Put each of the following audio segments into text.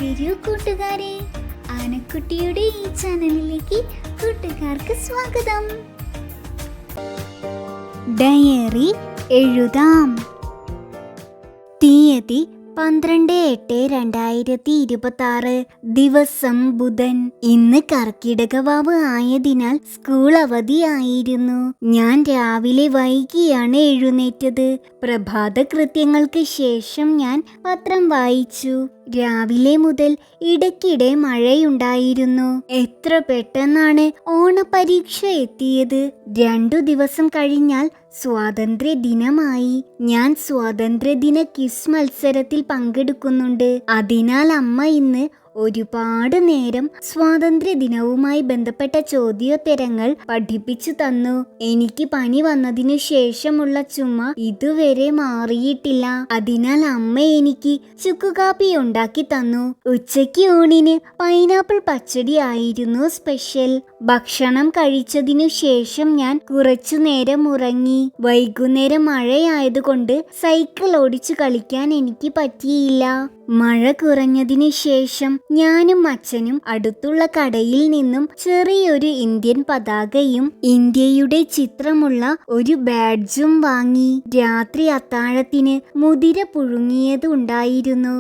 വരൂ കൂട്ടുകാരെ, ആനക്കുട്ടിയുടെ ഈ ചാനലിലേക്ക് കൂട്ടുകാർക്ക് സ്വാഗതം. ഡയറി എഴുതാം. തീയതി 12/8/2026. ദിവസം ബുധൻ. ഇന്ന് കർക്കിടകവാവ് ആയതിനാൽ സ്കൂൾ അവധിയായിരുന്നു. ഞാൻ രാവിലെ വൈകിയാണ് എഴുന്നേറ്റത്. പ്രഭാത കൃത്യങ്ങൾക്ക് ശേഷം ഞാൻ പത്രം വായിച്ചു. രാവിലെ മുതൽ ഇടയ്ക്കിടെ മഴയുണ്ടായിരുന്നു. എത്ര പെട്ടെന്നാണ് ഓണപരീക്ഷ എത്തിയത്. 2 ദിവസം കഴിഞ്ഞാൽ സ്വാതന്ത്ര്യ ദിനമായി. ഞാൻ സ്വാതന്ത്ര്യദിന ക്വിസ് മത്സരത്തിൽ പങ്കെടുക്കുന്നുണ്ട്. അതിനാൽ അമ്മ ഇന്ന് ഒരുപാട് നേരം സ്വാതന്ത്ര്യ ദിനവുമായി ബന്ധപ്പെട്ട ചോദ്യോത്തരങ്ങൾ പഠിപ്പിച്ചു തന്നു. എനിക്ക് പനി വന്നതിനു ശേഷമുള്ള ചുമ ഇതുവരെ മാറിയിട്ടില്ല. അതിനാൽ അമ്മ എനിക്ക് ചുക്കുകാപ്പി ഉണ്ടാക്കി തന്നു. ഉച്ചയ്ക്ക് ഊണിന് പൈനാപ്പിൾ പച്ചടി ആയിരുന്നു സ്പെഷ്യൽ. ഭക്ഷണം കഴിച്ചതിനു ശേഷം ഞാൻ കുറച്ചു നേരം ഉറങ്ങി. വൈകുന്നേരം മഴയായതുകൊണ്ട് സൈക്കിൾ ഓടിച്ചു കളിക്കാൻ എനിക്ക് പറ്റിയില്ല. മഴ കുറഞ്ഞതിനു ശേഷം ഞാനും അച്ഛനും അടുത്തുള്ള കടയിൽ നിന്നും ചെറിയൊരു ഇന്ത്യൻ പതാകയും ഇന്ത്യയുടെ ചിത്രമുള്ള ഒരു ബാഡ്ജും വാങ്ങി. രാത്രി അത്താഴത്തിന് മുതിര പുഴുങ്ങിയത് ഉണ്ടായിരുന്നു.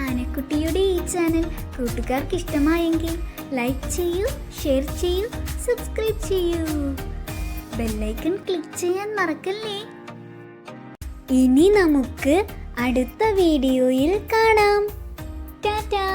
ആനക്കുട്ടിയുടെ ഈ ചാനൽ കൂട്ടുകാർക്ക് ഇഷ്ടമായെങ്കിൽ ലൈക്ക് ചെയ്യൂ, ഷെയർ ചെയ്യൂ, സബ്സ്ക്രൈബ് ചെയ്യൂ. ബെല്ലൈക്കൺ ക്ലിക്ക് ചെയ്യാൻ മറക്കല്ലേ. ഇനി നമുക്ക് അടുത്ത വീഡിയോയിൽ കാണാം. ടാറ്റാ.